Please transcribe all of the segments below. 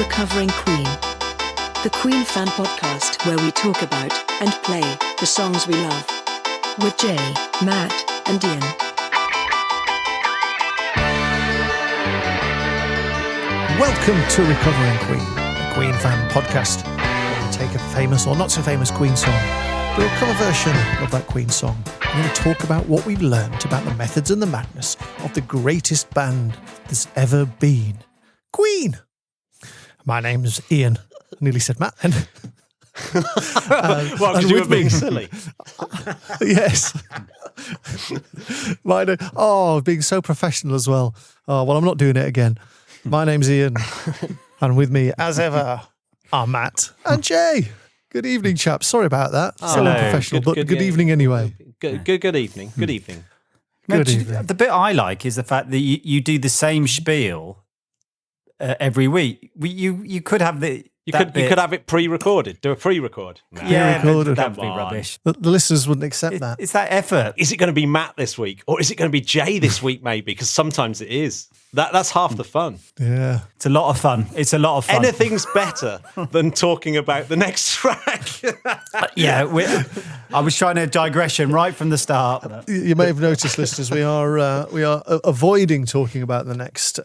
Recovering Queen, the Queen fan podcast where we talk about and play the songs we love. With Jay, Matt, and Ian. Welcome to Recovering Queen, the Queen fan podcast, where we take a famous or not so famous Queen song, do a cover version of that Queen song, and then talk about what we've learned about the methods and the madness of the greatest band there's ever been, Queen. My name's Ian. I nearly said Matt then. Well, because you were being silly. Yes. Being so professional as well. Oh, well, I'm not doing it again. My name's Ian, and with me, as ever, are Matt and Jay. Good evening, chaps. Sorry about that. So unprofessional, but good evening anyway. Good evening. Good evening. Good evening. The bit I like is the fact that you do the same spiel every week. You could have the you could have it pre-recorded. Do a pre-record. No. Yeah, Pre-recorded. that would be rubbish. The listeners wouldn't accept that. It's that effort. Is it going to be Matt this week, or is it going to be Jay this week? Maybe, because sometimes it is. That's half the fun. Yeah, it's a lot of fun. It's a lot of fun. Anything's better than talking about the next track. I was trying to digression right from the start. You may have noticed, listeners, we are avoiding talking about the next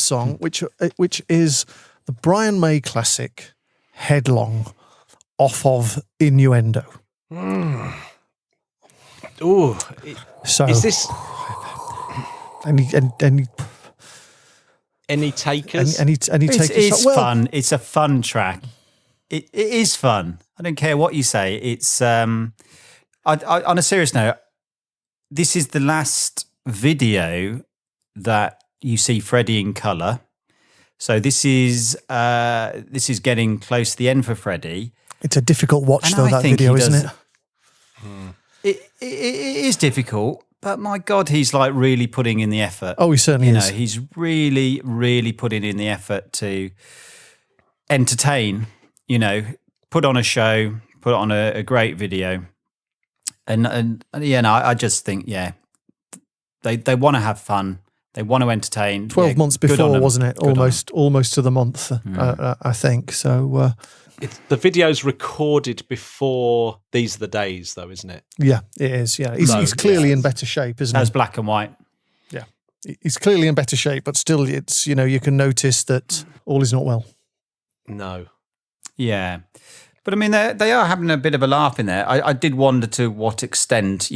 song, which is the Brian May classic "Headlong" off of Innuendo. Ooh, so is this any takers? Any takers? It's fun. It's a fun track. It is fun. I don't care what you say. It's on a serious note, this is the last video that you see Freddie in colour. So this is getting close to the end for Freddie. It's a difficult watch, though, that video, isn't it? It is difficult, but my God, he's like really putting in the effort. Oh, he certainly is. He's really, really putting in the effort to entertain, put on a show, put on a great video. And I just think, they want to have fun. They want to entertain. 12 months before, wasn't it? Almost to the month, I think. So the video's recorded before These Are the Days, though, isn't it? Yeah, it is. Yeah, he's clearly in better shape, isn't he? That's black and white. Yeah, he's clearly in better shape, but still, it's you can notice that all is not well. No. Yeah. But I mean, they are having a bit of a laugh in there. I did wonder to what extent,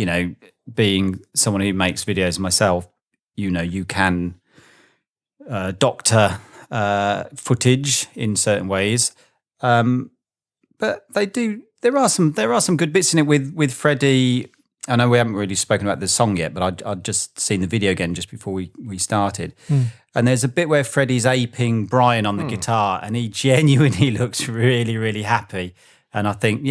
being someone who makes videos myself, you can doctor footage in certain ways, but they do. There are some good bits in it with Freddie. I know we haven't really spoken about the song yet, but I'd just seen the video again just before we started. And there's a bit where Freddie's aping Brian on the guitar, and he genuinely looks really, really happy. And I think,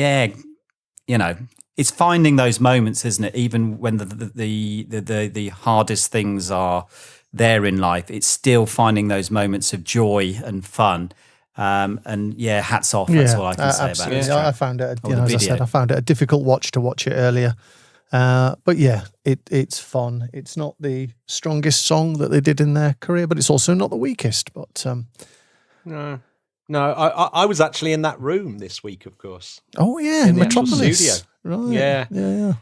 it's finding those moments, isn't it? Even when the hardest things are there in life, it's still finding those moments of joy and fun. Hats off. That's all I can say about it. I found it, as I said, I found it a difficult watch to watch it earlier. But it's fun. It's not the strongest song that they did in their career, but it's also not the weakest. But no, I was actually in that room this week, of course. Oh yeah, in Metropolis studio. Right. Yeah.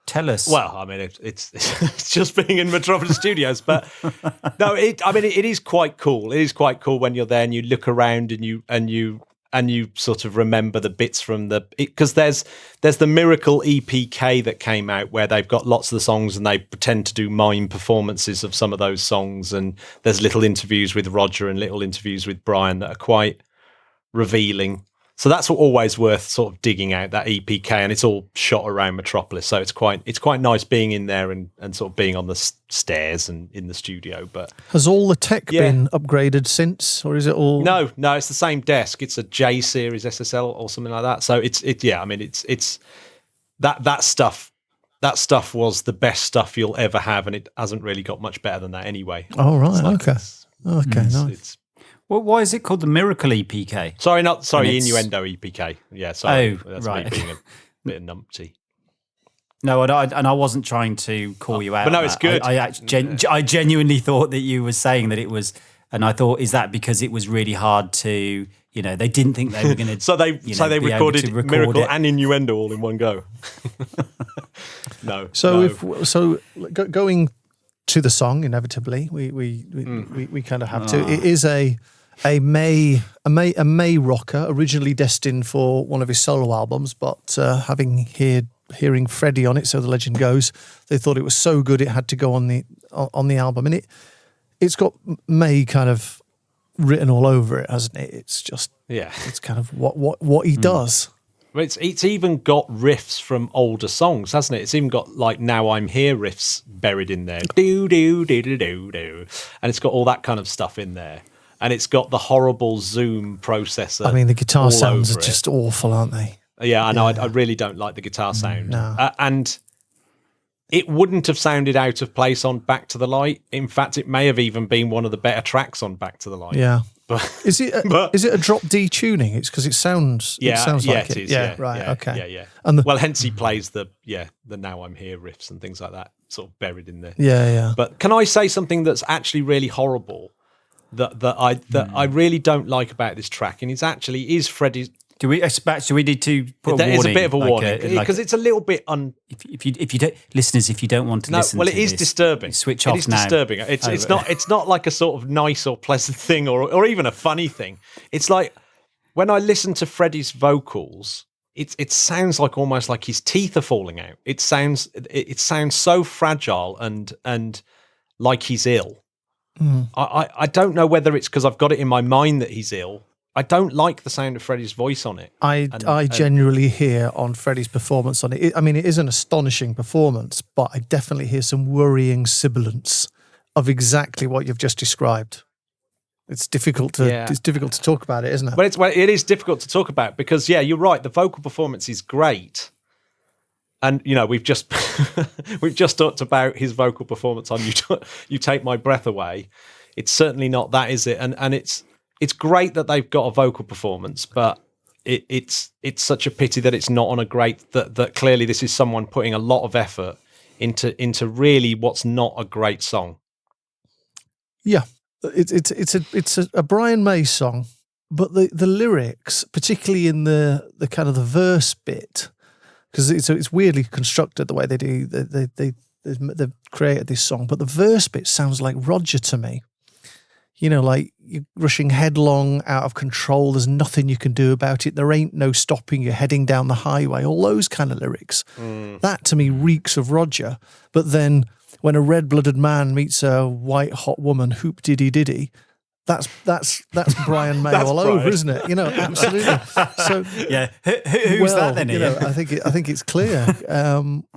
Tell us. Well, I mean, it's just being in Metropolis Studios, but no, it is quite cool. It is quite cool when you're there and you look around and you sort of remember the bits from because there's the Miracle EPK that came out where they've got lots of the songs and they pretend to do mime performances of some of those songs, and there's little interviews with Roger and little interviews with Brian that are quite revealing. So that's always worth sort of digging out, that EPK, and it's all shot around Metropolis. So it's quite nice being in there and sort of being on the stairs and in the studio. But has all the tech been upgraded since, or is it all? No, it's the same desk. It's a J series SSL or something like that. So it's that stuff. That stuff was the best stuff you'll ever have, and it hasn't really got much better than that anyway. Oh right, okay, nice. Well, why is it called the Miracle EPK? Sorry, Innuendo EPK. Yeah, sorry. That's right. me being a bit numpty. No, and I wasn't trying to call you out. But no, it's good. I genuinely thought that you were saying that it was And I thought, is that because it was really hard to, they didn't think they were going to. So they recorded record Miracle it. and Innuendo all in one go. No. Going to the song, inevitably, we kind of have to. It is a May rocker, originally destined for one of his solo albums, but hearing Freddie on it, so the legend goes, they thought it was so good it had to go on the album, and it's got May kind of written all over it, hasn't it? It's just it's kind of what he does. It's even got riffs from older songs, hasn't it? It's even got like "Now I'm Here" riffs buried in there, do do do do do do, and it's got all that kind of stuff in there. And it's got the horrible Zoom processor. I mean, the guitar sounds are just awful, aren't they? Yeah, I know. I really don't like the guitar sound. No. And it wouldn't have sounded out of place on Back to the Light. In fact, it may have even been one of the better tracks on Back to the Light. Yeah. But is it a drop D tuning? It's because it sounds like it. It is. Yeah, right. Okay. Yeah. And hence he plays the "Now I'm Here" riffs and things like that, sort of buried in there. Yeah. But can I say something that's actually really horrible? That I really don't like about this track, and is Freddie's. Do we need to put a warning? It's a bit of a warning because it's a little bit If you don't, listeners, if you don't want to listen, it is disturbing. Switch off now. It is disturbing. It's not like a sort of nice or pleasant thing or even a funny thing. It's like when I listen to Freddie's vocals, it sounds like almost like his teeth are falling out. It sounds so fragile and like he's ill. I don't know whether it's because I've got it in my mind that he's ill. I don't like the sound of Freddie's voice on it. I genuinely hear on Freddie's performance on it. I mean, it is an astonishing performance, but I definitely hear some worrying sibilance of exactly what you've just described. It's difficult to talk about it, isn't it? But it is difficult to talk about because you're right. The vocal performance is great. And we've just talked about his vocal performance on "You Take My Breath Away." It's certainly not that, is it? And it's great that they've got a vocal performance, but it's such a pity that it's not on a great. That clearly this is someone putting a lot of effort into really what's not a great song. Yeah, it's a Brian May song, but the lyrics, particularly in the kind of the verse bit. Because it's weirdly constructed the way they do. They've created this song, but the verse bit sounds like Roger to me. Like you're rushing headlong, out of control. There's nothing you can do about it. There ain't no stopping. You're heading down the highway. All those kind of lyrics. That to me reeks of Roger. But then when a red-blooded man meets a white hot woman, hoop diddy diddy. That's Brian May all over, isn't it? Absolutely. So who's that then? I think it's clear.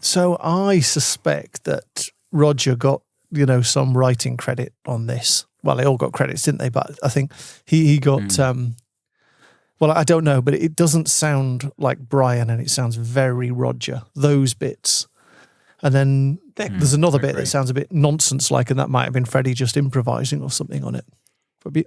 So I suspect that Roger got some writing credit on this. Well, they all got credits, didn't they? But I think he got. Well, I don't know, but it doesn't sound like Brian, and it sounds very Roger. Those bits. And then there's another bit that sounds a bit nonsense-like, and that might have been Freddie just improvising or something on it.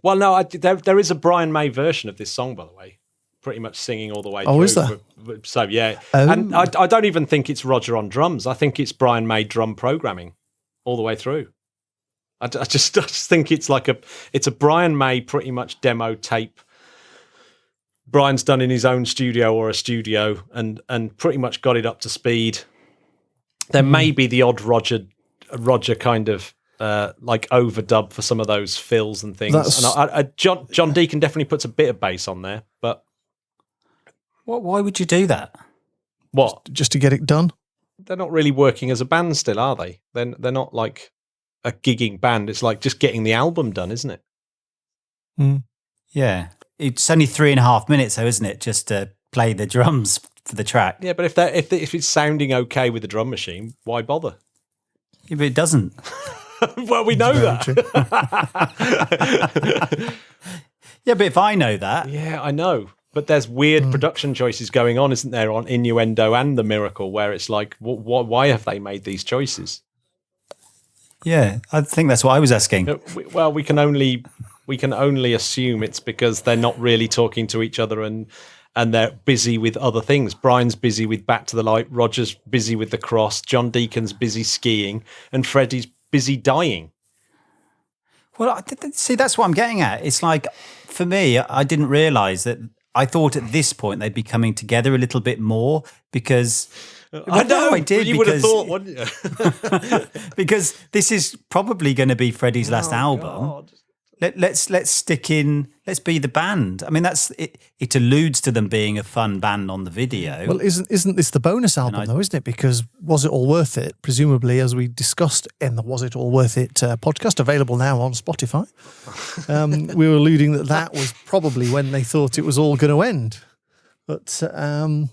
Well, no, there is a Brian May version of this song, by the way, pretty much singing all the way through. Oh, is there? So, yeah. And I don't even think it's Roger on drums. I think it's Brian May drum programming all the way through. I just think it's like it's a Brian May pretty much demo tape. Brian's done in his own studio or a studio and pretty much got it up to speed. There may be the odd Roger kind of like overdub for some of those fills and things. And John Deacon definitely puts a bit of bass on there, but why would you do that? What? Just to get it done? They're not really working as a band still, are they? They're not like a gigging band. It's like just getting the album done, isn't it? Yeah. It's only 3.5 minutes though, isn't it? Just to play the drums for the track. Yeah, but if it's sounding okay with the drum machine, why bother? Yeah, but it doesn't. Well, we know that. Yeah, but if I know that. Yeah, I know. But there's weird production choices going on, isn't there, on Innuendo and The Miracle, where it's like, why have they made these choices? Yeah, I think that's what I was asking. Well, we can only assume it's because they're not really talking to each other and they're busy with other things. Brian's busy with Back to the Light, Roger's busy with The Cross, John Deacon's busy skiing, and Freddie's busy dying. Well, see, that's what I'm getting at. It's like, for me, I didn't realise that. I thought at this point they'd be coming together a little bit more because... I know, I did. you would have thought, wouldn't you? Because this is probably going to be Freddie's last album. God. Let's stick in. Let's be the band. I mean, that's it. It alludes to them being a fun band on the video. Well, isn't this the bonus album though? Isn't it? Because Was It All Worth It? Presumably, as we discussed in the Was It All Worth It podcast, available now on Spotify, we were alluding that was probably when they thought it was all going to end. But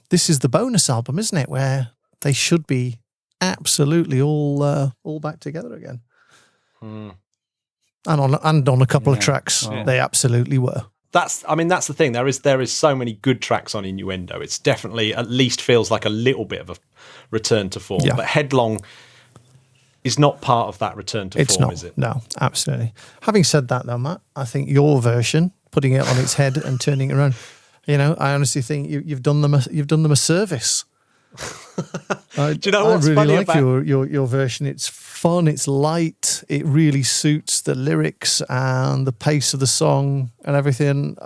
this is the bonus album, isn't it? Where they should be absolutely all back together again. And on a couple of tracks, they absolutely were. That's the thing. There is so many good tracks on Innuendo. It's definitely at least feels like a little bit of a return to form. Yeah. But Headlong is not part of that return to form, is it? No, absolutely. Having said that, though, Matt, I think your version, putting it on its head and turning it around, I honestly think you've done them a service. Do you know what's I really funny like about your version. It's fun, it's light, it really suits the lyrics and the pace of the song and everything.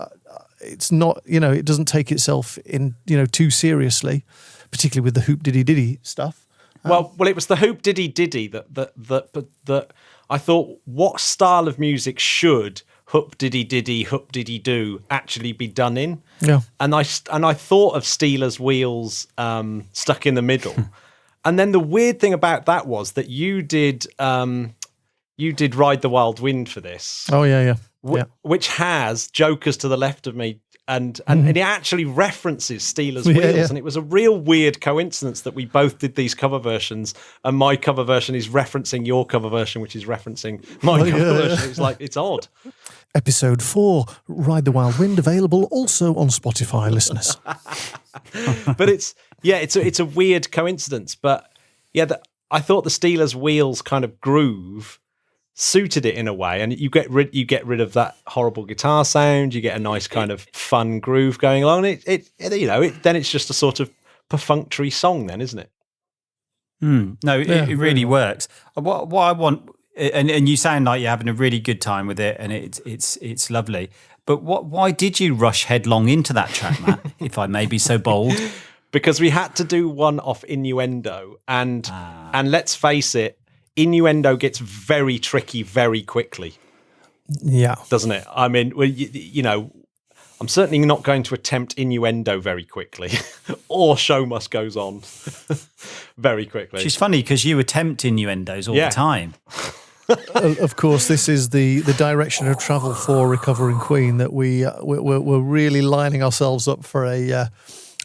It's not, it doesn't take itself in, too seriously, particularly with the hoop diddy diddy stuff. Well, it was the hoop diddy diddy that I thought, what style of music should hoop diddy do actually be done in? Yeah. And I thought of Steelers Wheels stuck in the middle. And then the weird thing about that was that you did Ride the Wild Wind for this. Oh yeah. Which has Jokers to the left of me. And it actually references Steelers Wheels. And it was a real weird coincidence that we both did these cover versions, and my cover version is referencing your cover version, which is referencing my cover version. It's like, it's odd. Episode 4, Ride the Wild Wind, available also on Spotify, listeners. But it's a weird coincidence. But I thought the Steelers Wheels kind of groove suited it in a way, and you get rid of that horrible guitar sound. You get a nice kind of fun groove going along. Then it's just a sort of perfunctory song, then, isn't it? No, it really works. What I want, and you sound like you're having a really good time with it, and it's lovely. But why did you rush headlong into that track, Matt? If I may be so bold. Because we had to do one off Innuendo, and let's face it, Innuendo gets very tricky very quickly. Yeah. Doesn't it? I mean, I'm certainly not going to attempt Innuendo very quickly, or Show Must Goes On very quickly. She's funny because you attempt innuendos all the time. Of course, this is the direction of travel for Recovering Queen, that we're really lining ourselves up for a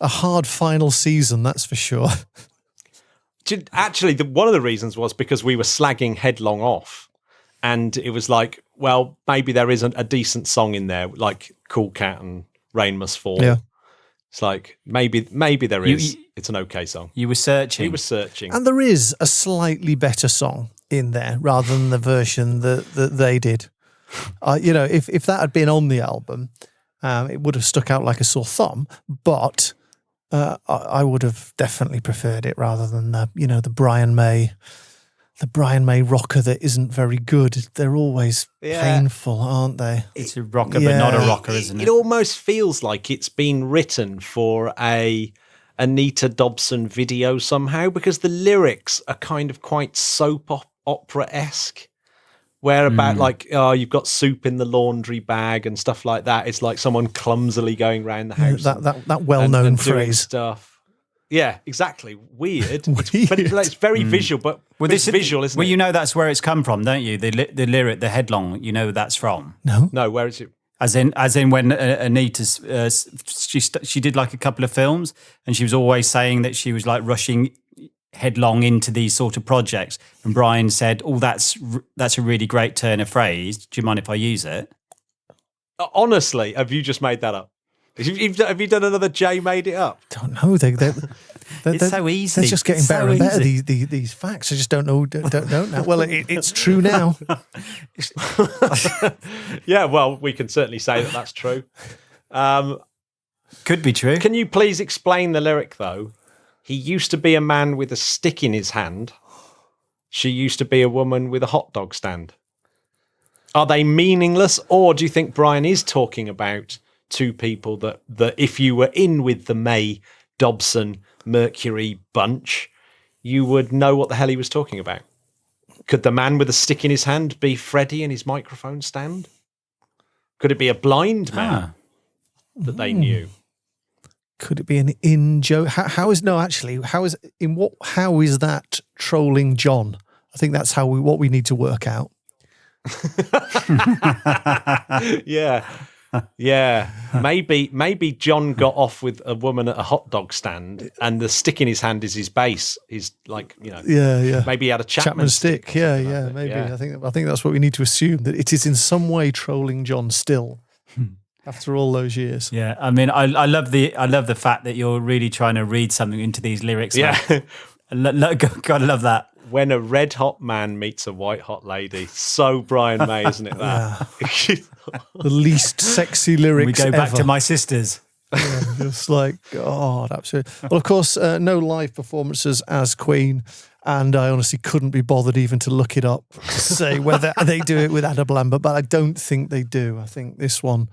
hard final season, that's for sure. Actually, one of the reasons was because we were slagging Headlong off, and it was like, well, maybe there isn't a decent song in there, like Cool Cat and Rain Must Fall. Yeah. It's like, maybe there is. It's an okay song. You were searching. We were searching. And there is a slightly better song in there rather than the version that they did. If that had been on the album, it would have stuck out like a sore thumb, but I would have definitely preferred it rather than the Brian May rocker that isn't very good. They're always painful, aren't they? It's a rocker, but not a rocker, isn't it? It almost feels like it's been written for a Anita Dobson video somehow, because the lyrics are kind of quite soap opera-esque. Where about you've got soup in the laundry bag and stuff like that. It's like someone clumsily going around the house. That well-known and phrase. Stuff. Yeah, exactly. Weird. But it's very visual, but it's visual, isn't it? Well, you know that's where it's come from, don't you? The lyric, the headlong, you know that's from. No, where is it? As in when Anita, she did like a couple of films, and she was always saying that she was like rushing headlong into these sort of projects, and Brian said, "Oh, that's a really great turn of phrase. Do you mind if I use it?" Honestly, have you just made that up? Have you done another Jay made it up? Don't know. It's so easy. They're just getting better and better. These facts. I just don't know now. Well, it's true now. Yeah. Well, we can certainly say that that's true. Could be true. Can you please explain the lyric though? He used to be a man with a stick in his hand. She used to be a woman with a hot dog stand. Are they meaningless, or do you think Brian is talking about two people that if you were in with the May, Dobson, Mercury bunch, you would know what the hell he was talking about? Could the man with a stick in his hand be Freddie and his microphone stand? Could it be a blind man that they knew? Could it be an in-joke? How is that trolling John? I think that's what we need to work out. Yeah. Maybe John got off with a woman at a hot dog stand, and the stick in his hand is his bass. He's like, maybe he had a Chapman stick. Yeah, maybe. Yeah. I think that's what we need to assume, that it is in some way trolling John still after all those years. Yeah, I mean, I love the fact that you're really trying to read something into these lyrics. Yeah, gotta love that. When a red hot man meets a white hot lady, so Brian May, isn't it? That the least sexy lyrics. We go back ever. to My Sisters. Yeah, just like God, absolutely. Well, of course, no live performances as Queen, and I honestly couldn't be bothered even to look it up to say whether they do it with Adam Lambert, but I don't think they do. I think this one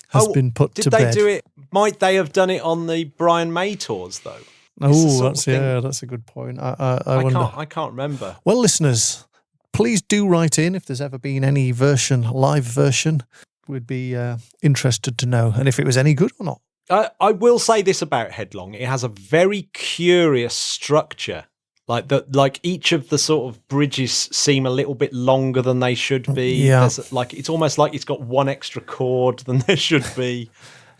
has been put to bed. Did they do it? Might they have done it on the Brian May tours though? Oh, that's a good point. I wonder. I can't remember. Well, listeners, please do write in if there's ever been any live version. We'd be interested to know, and if it was any good or not. I will say this about Headlong: it has a very curious structure. Like each of the sort of bridges seem a little bit longer than they should be. Yeah. It's almost like it's got one extra chord than there should be.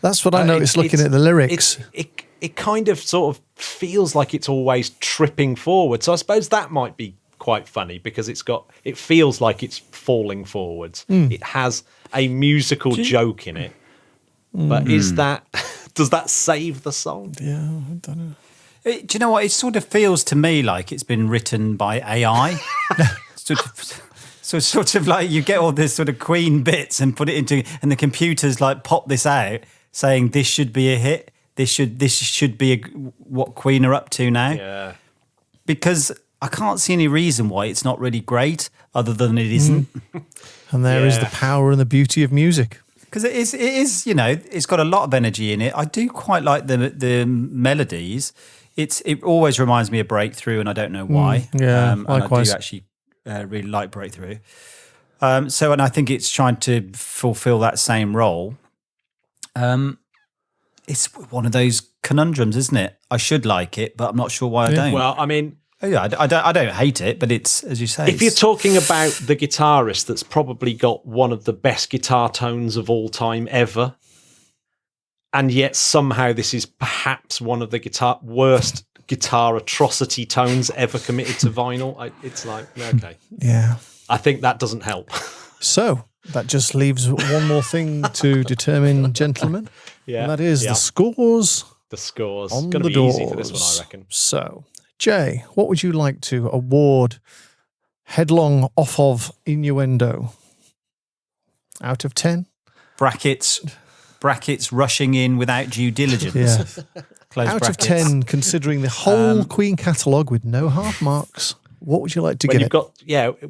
That's what I noticed looking at the lyrics. It kind of sort of feels like it's always tripping forward. So I suppose that might be quite funny because it feels like it's falling forwards. It has a musical joke in it. But does that save the song? Yeah, I don't know. Do you know what? It sort of feels to me like it's been written by AI. sort of like you get all this sort of Queen bits and put it into, and the computers like pop this out saying this should be a hit. This should be what Queen are up to now. Yeah. Because I can't see any reason why it's not really great, other than it isn't. And there is the power and the beauty of music. Because it is, it's got a lot of energy in it. I do quite like the melodies. It always reminds me of Breakthrough, and I don't know why. Likewise. And I do actually really like Breakthrough. And I think it's trying to fulfill that same role. It's one of those conundrums, isn't it? I should like it, but I'm not sure why I don't. Well, I mean, I don't hate it, but it's, as you say, if you're talking about the guitarist that's probably got one of the best guitar tones of all time ever, and yet somehow this is perhaps one of the worst guitar atrocity tones ever committed to vinyl, it's like, okay. Yeah. I think that doesn't help. So that just leaves one more thing to determine, gentlemen. Yeah. And that is the scores. The scores. On Going to the be easy doors. for this one, I reckon. So, Jay, what would you like to award Headlong off of Innuendo? Out of 10? Brackets rushing in without due diligence. Yeah. Close Out brackets. of 10, considering the whole Queen catalogue with no half marks, what would you like to give it?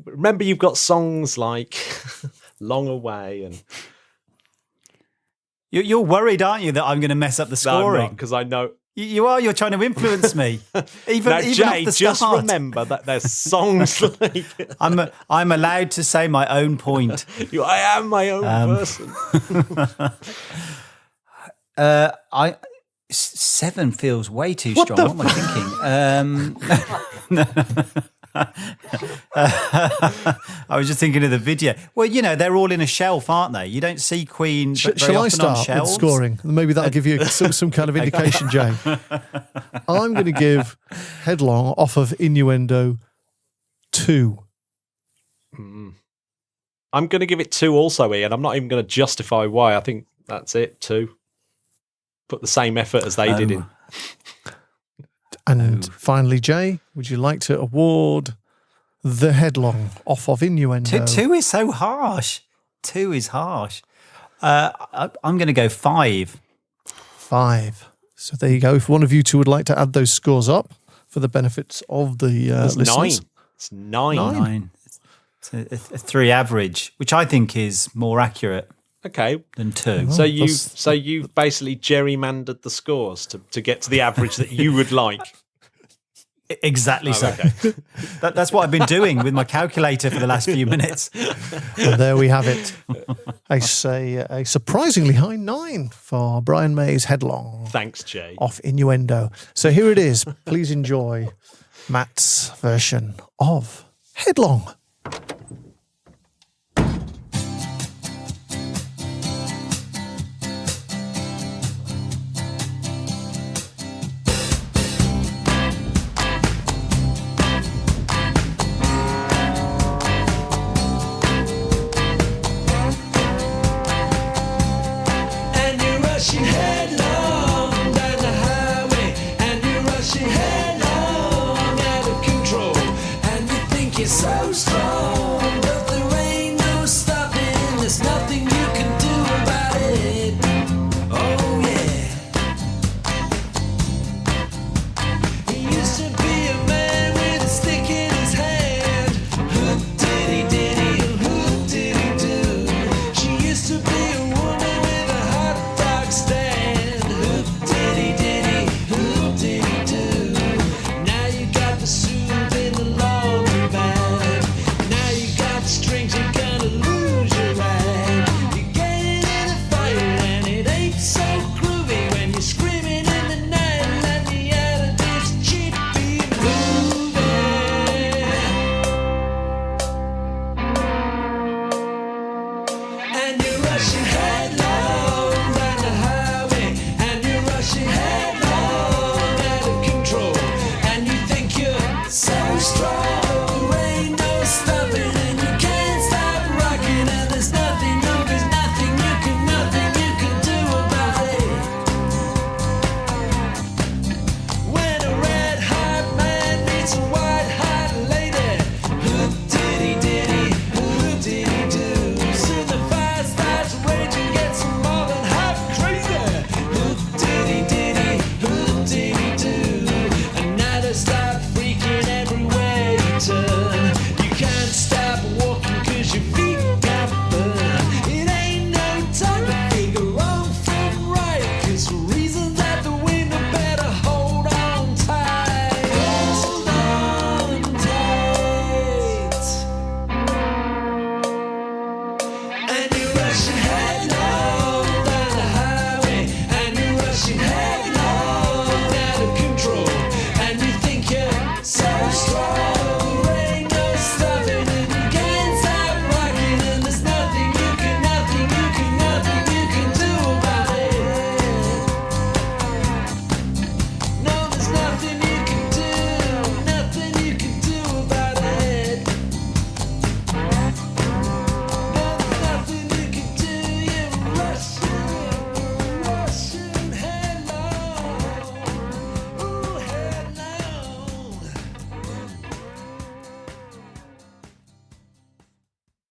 Remember you've got songs like Long Away and... You're worried, aren't you, that I'm going to mess up the scoring? Because I know... You are. You're trying to influence me. Even Jay, off the start. just remember that there's songs like... I'm allowed to say my own point. I am my own person. 7 feels way too strong. What am I thinking? I was just thinking of the video. Well, they're all in a shelf, aren't they? You don't see Queen very Shall I often on start shelves. with scoring? Maybe that'll give you some kind of indication, Jay. I'm going to give Headlong off of Innuendo 2. I'm going to give it 2 also, Ian. I'm not even going to justify why. I think that's it, 2. Put the same effort as they did in. And finally, Jay, would you like to award the Headlong off of Innuendo? 2 is so harsh. 2 is harsh. I'm going to go 5. 5. So there you go. If one of you two would like to add those scores up for the benefits of the listeners. 9. It's 9. It's a 3 average, which I think is more accurate Okay. than 2. So you've basically gerrymandered the scores to get to the average that you would like. Exactly so. Okay. That's what I've been doing with my calculator for the last few minutes. And there we have it. I say a surprisingly high 9 for Brian May's Headlong. Thanks, Jay. Off Innuendo. So here it is. Please enjoy Matt's version of Headlong.